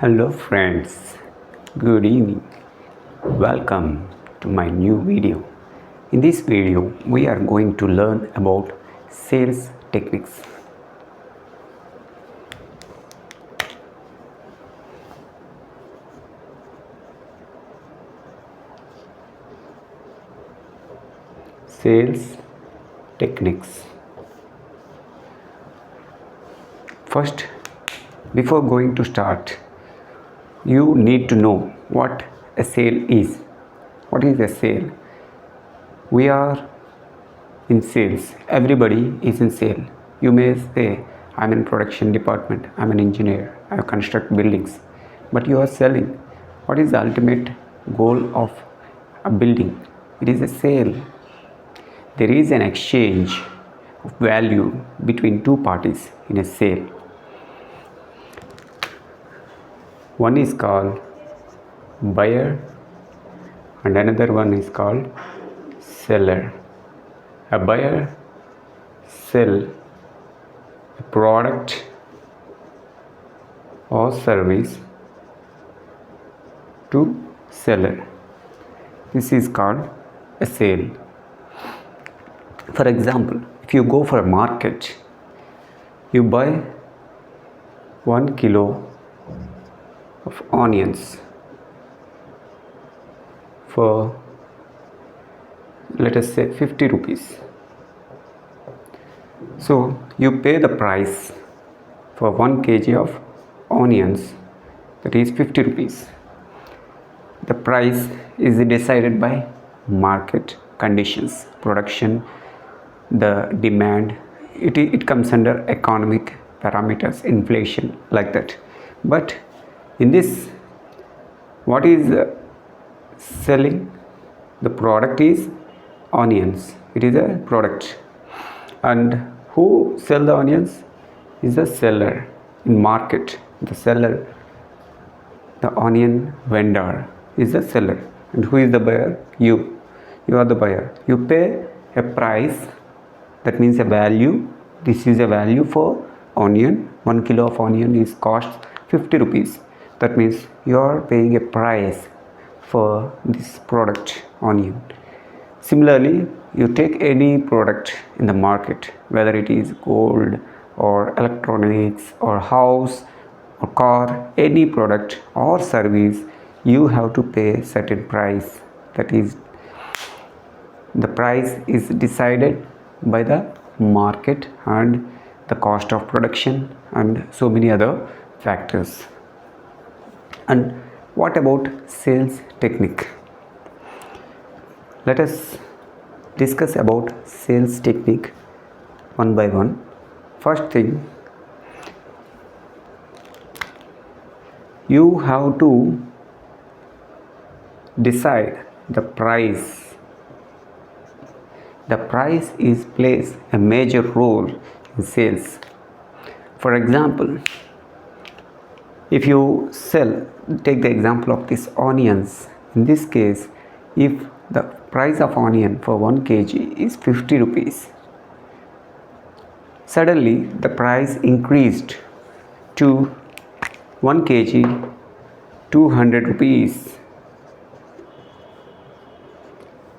Hello friends, good evening. Welcome to my new video. In this video, we are going to learn about sales techniques. Sales techniques. First, before going to start, you need to know what a sale is. What is a sale? We are in sales. Everybody is in sale. You may say, I'm in production department, I'm an engineer, I construct buildings. But you are selling. What is the ultimate goal of a building? It is a sale. There is an exchange of value between two parties in a sale. One is called buyer and another one is called seller. A buyer sells a product or service to seller. This is called a sale. For example, if you go for a market, you buy 1 kilo of onions for, let us say, 50 rupees. So you pay the price for 1 kg of onions, that is 50 rupees. The price is decided by market conditions, production, the demand. It comes under economic parameters, inflation, like that. But in this, what is selling? The product is onions. It is a product. And who sell the onions? Is the seller in market. The seller, the onion vendor is the seller. And who is the buyer? You are the buyer. You pay a price, that means a value. This is a value for onion. 1 kilo of onion is cost 50 rupees. That means you are paying a price for this product, onion. Similarly, you take any product in the market, whether it is gold or electronics or house or car, any product or service, you have to pay certain price. That is, the price is decided by the market and the cost of production and so many other factors. And what about sales technique? Let us discuss about sales technique one by one. First thing, you have to decide the price. The price plays a major role in sales. For example, if you sell, take the example of this onions. In this case, if the price of onion for 1 kg is 50 rupees, suddenly the price increased to 1 kg 200 rupees.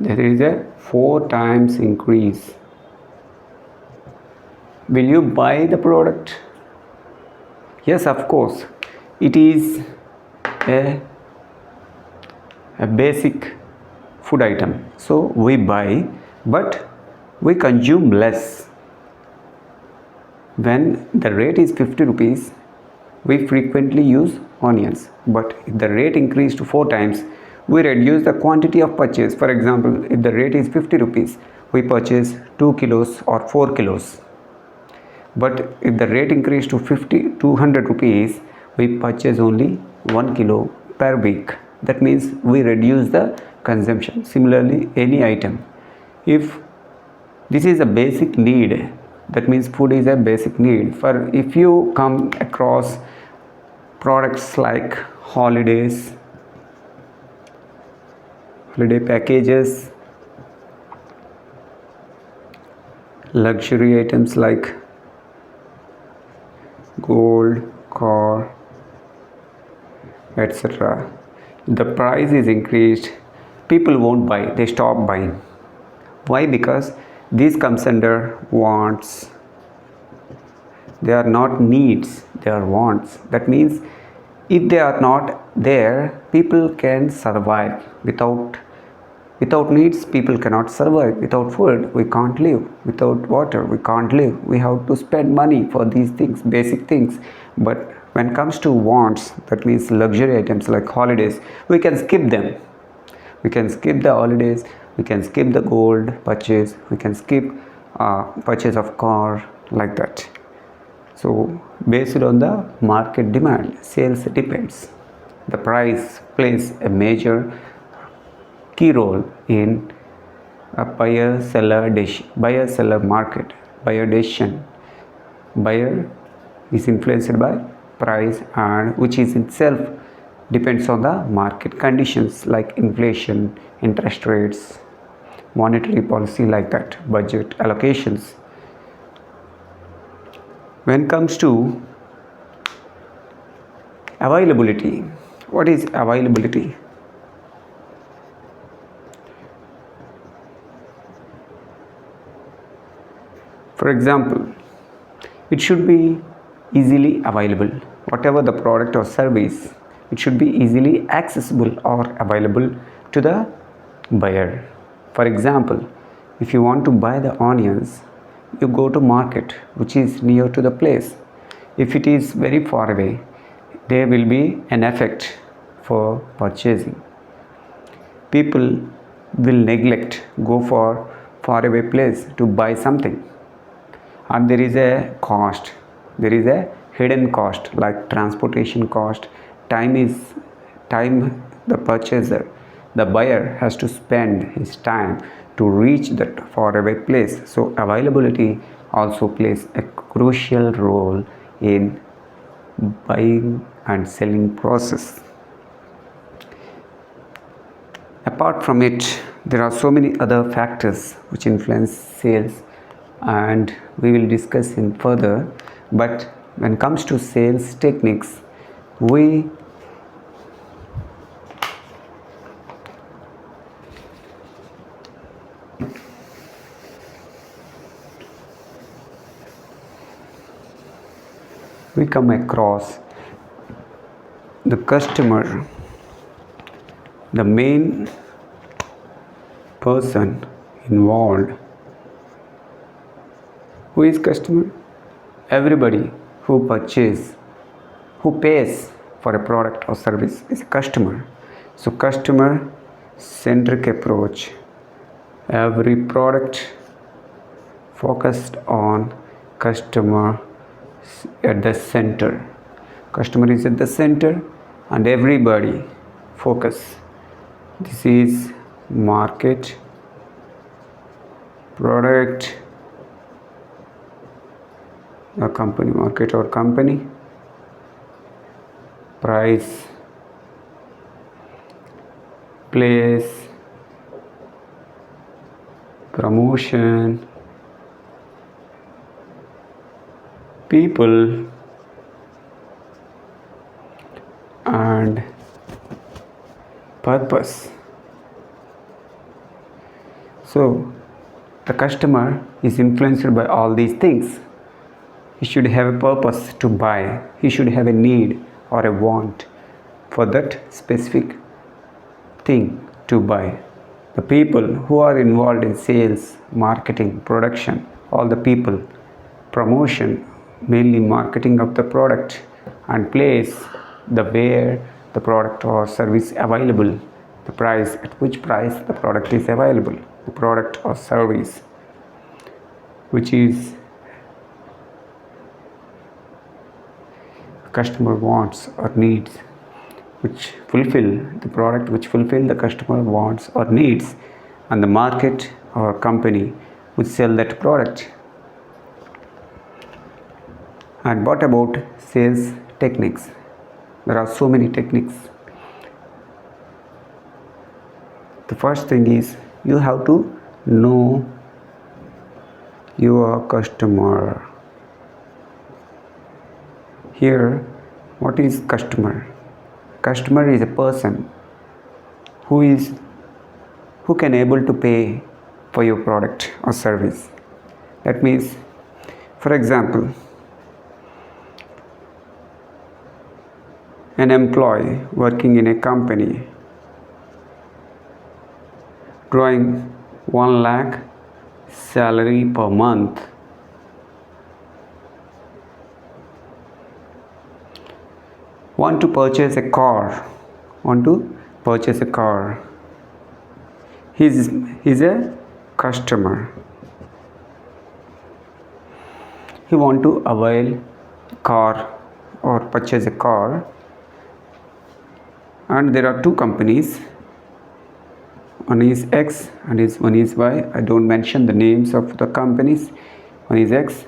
There is a 4 times increase. Will you buy the product? Yes, of course. It is a basic food item. So we buy, but we consume less. When the rate is 50 rupees, we frequently use onions. But if the rate increased to 4 times, we reduce the quantity of purchase. For example, if the rate is 50 rupees, we purchase 2 kilos or 4 kilos. But if the rate increased to 200 rupees, we purchase only 1 kilo per week. That means we reduce the consumption. Similarly, any item, if this is a basic need, that means food is a basic need. For if you come across products like holiday packages, luxury items like gold, car, etc. The price is increased, people won't buy, they stop buying. Why? Because this comes under wants. They are not needs, they are wants. That means if they are not there, people can survive. Without needs, people cannot survive. Without food, we can't live. Without water, we can't live. We have to spend money for these things, basic things. But when it comes to wants, that means luxury items like holidays, we can skip them. We can skip the holidays, we can skip the gold purchase, we can skip purchase of car, like that. So based on the market demand, sales depends. The price plays a major key role in a buyer-seller market, buyer decision. Buyer is influenced by price, and which is itself depends on the market conditions like inflation, interest rates, monetary policy, like that, budget allocations. When it comes to availability, what is availability? For example, it should be easily available. Whatever the product or service, it should be easily accessible or available to the buyer. For example, if you want to buy the onions, you go to market which is near to the place. If it is very far away, there will be an effect for purchasing. People will neglect, go for far away place to buy something. And there is a cost, there is a hidden cost like transportation cost. Time the purchaser, the buyer has to spend his time to reach that faraway place. So availability also plays a crucial role in buying and selling process. Apart from it, there are so many other factors which influence sales, and we will discuss in further. But when it comes to sales techniques, we come across the customer, the main person involved. Who is customer? Everybody who pays for a product or service is a customer. So customer centric approach, every product focused on customer at the center. Customer is at the center and everybody focus. This is market, product, a company, market or company, price, place, promotion, people, and purpose. So the customer is influenced by all these things. He should have a purpose to buy. He should have a need or a want for that specific thing to buy. The people who are involved in sales, marketing, production, all the people, promotion, mainly marketing of the product, and place, the where the product or service available, the price, at which price the product is available, the product or service which is customer wants or needs, which fulfill the product which fulfill the customer wants or needs, and the market or company which sell that product. And what about sales techniques? There are so many techniques. The first thing is you have to know your customer. Here, what is customer? Customer is a person who can able to pay for your product or service. That means, for example, an employee working in a company drawing 1 lakh salary per month want to purchase a car. He's a customer. He want to avail car or purchase a car, and there are two companies. One is X and one is Y. I don't mention the names of the companies. One is X.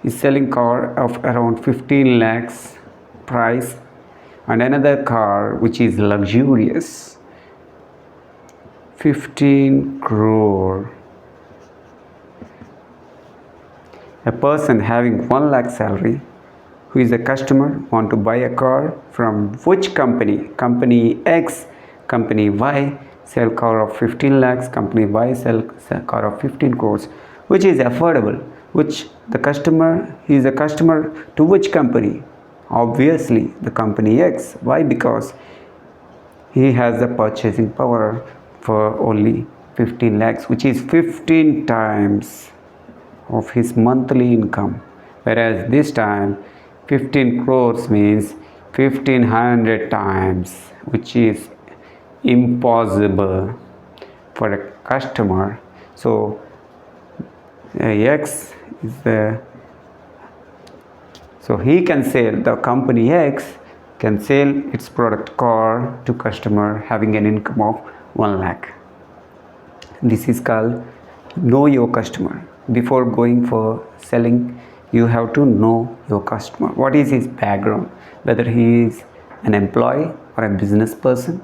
Is selling car of around 15 lakhs price, and another car which is luxurious, 15 crore. A person having 1 lakh salary, who is a customer, want to buy a car from which company? Company X, company Y sell car of 15 lakhs, company Y sell car of 15 crores, which is affordable. Which the customer, he is a customer to which company? Obviously the company X. Why? Because he has the purchasing power for only 15 lakhs, which is 15 times of his monthly income, whereas this time 15 crores means 1500 times, which is impossible for a customer. So X is so he can sell, the company X can sell its product car to customer having an income of 1 lakh. This is called know your customer. Before going for selling, you have to know your customer. What is his background? Whether he is an employee or a business person,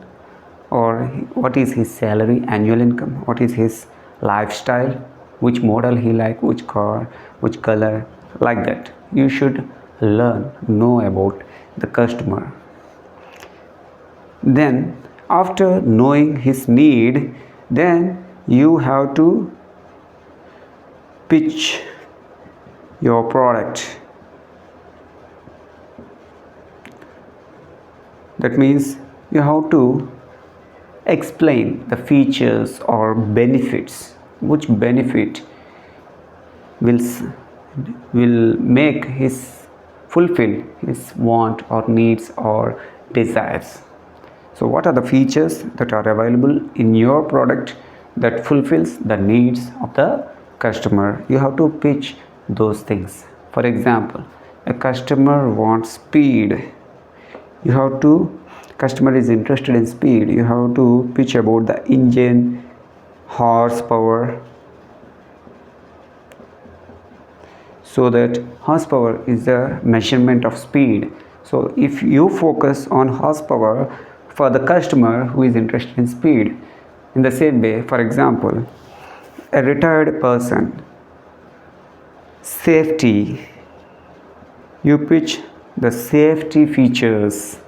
or what is his salary, annual income, what is his lifestyle, which model he like, which car, which color, like that. You should know about the customer. Then after knowing his need, then you have to pitch your product. That means you have to explain the features or benefits, which benefit will make his fulfill his want or needs or desires. So what are the features that are available in your product that fulfills the needs of the customer? You have to pitch those things. For example, a customer wants speed. Customer is interested in speed. You have to pitch about the engine horsepower, so that horsepower is the measurement of speed. So if you focus on horsepower for the customer who is interested in speed, in the same way, for example, a retired person, safety, you pitch the safety features.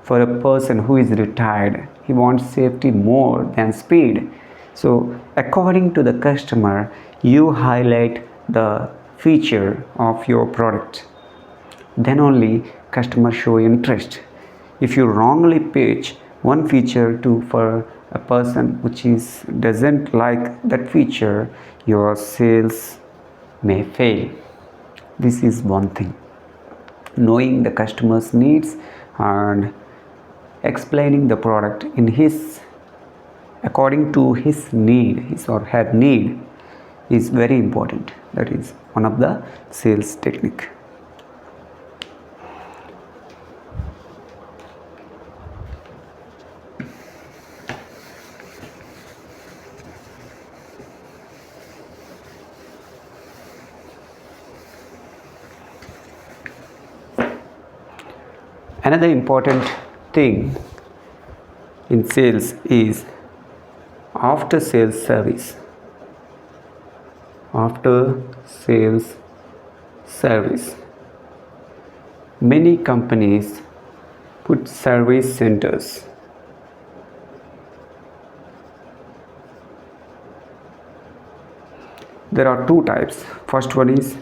For a person who is retired, he wants safety more than speed. So according to the customer, you highlight the feature of your product. Then only customer show interest. If you wrongly pitch one feature for a person which doesn't like that feature, your sales may fail. This is one thing. Knowing the customer's needs and explaining the product according to his need, his or her need, is very important. That is one of the sales technique. Another important thing in sales is after sales service. After sales service, many companies put service centers. There are two types. First one is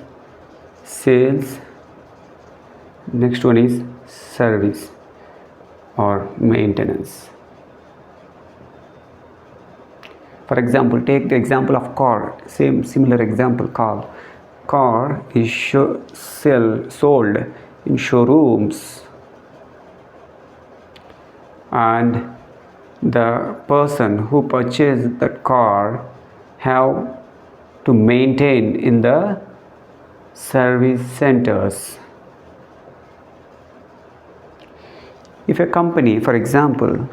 sales, next one is service or maintenance. For example, take the example of car. Similar example, car. Car is sold in showrooms, and the person who purchased that car have to maintain in the service centers. If a company, for example,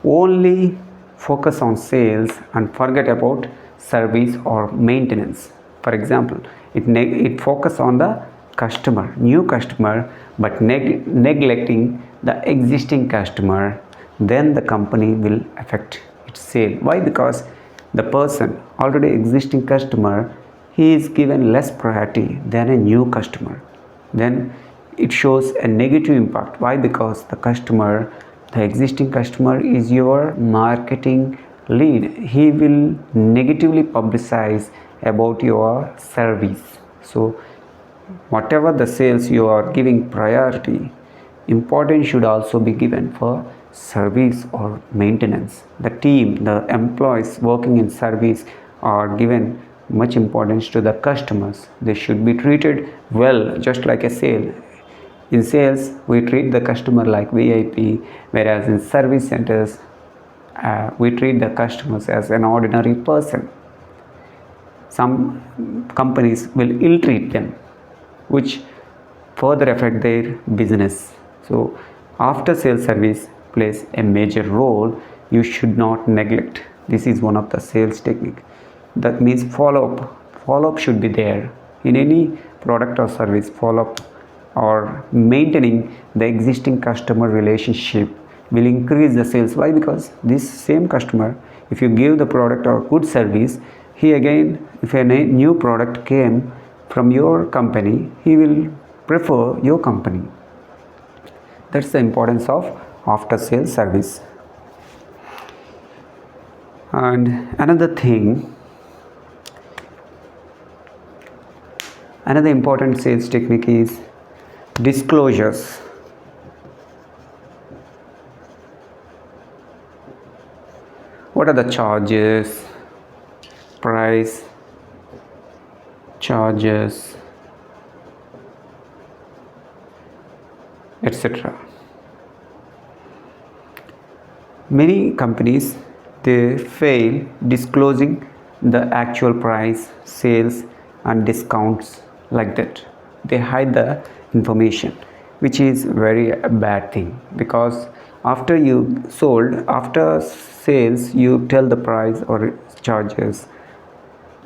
only focus on sales and forget about service or maintenance, for example, it focus on the customer, new customer, but neglecting the existing customer, then the company will affect its sale. Why? Because the person already existing customer, he is given less priority than a new customer. Then it shows a negative impact. Why? Because the existing customer is your marketing lead. He will negatively publicize about your service. So whatever the sales you are giving priority, importance should also be given for service or maintenance. The team, the employees working in service are given much importance to the customers. They should be treated well, just like a sale. In sales, we treat the customer like VIP, whereas in service centers, we treat the customers as an ordinary person. Some companies will ill-treat them, which further affect their business. So after sales service plays a major role. You should not neglect. This is one of the sales technique. That means follow-up should be there in any product or service. Follow-up or maintaining the existing customer relationship will increase the sales. Why? Because this same customer, if you give the product or good service, he again, if a new product came from your company, he will prefer your company. That's the importance of after sales service. And another important sales technique is disclosures. What are the charges, price, charges, etc. Many companies, they fail disclosing the actual price, sales and discounts like that. They hide the information, which is very bad thing, because after you sold, after sales, you tell the price or charges.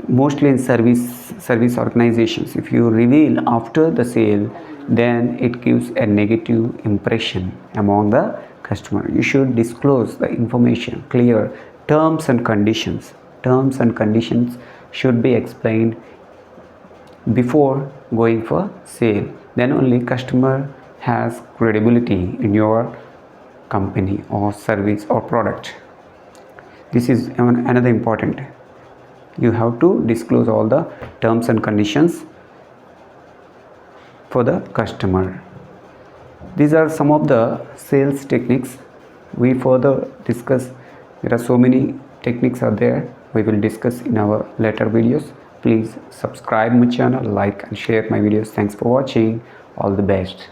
Mostly in service organizations, if you reveal after the sale, then it gives a negative impression among the customer. You should disclose the information, clear terms and conditions. Terms and conditions should be explained before going for sale. Then only customer has credibility in your company or service or product. This is another important. You have to disclose all the terms and conditions for the customer. These are some of the sales techniques. We further discuss. There are so many techniques are there. We will discuss in our later videos. Please subscribe my channel, like and share my videos. Thanks for watching. All the best.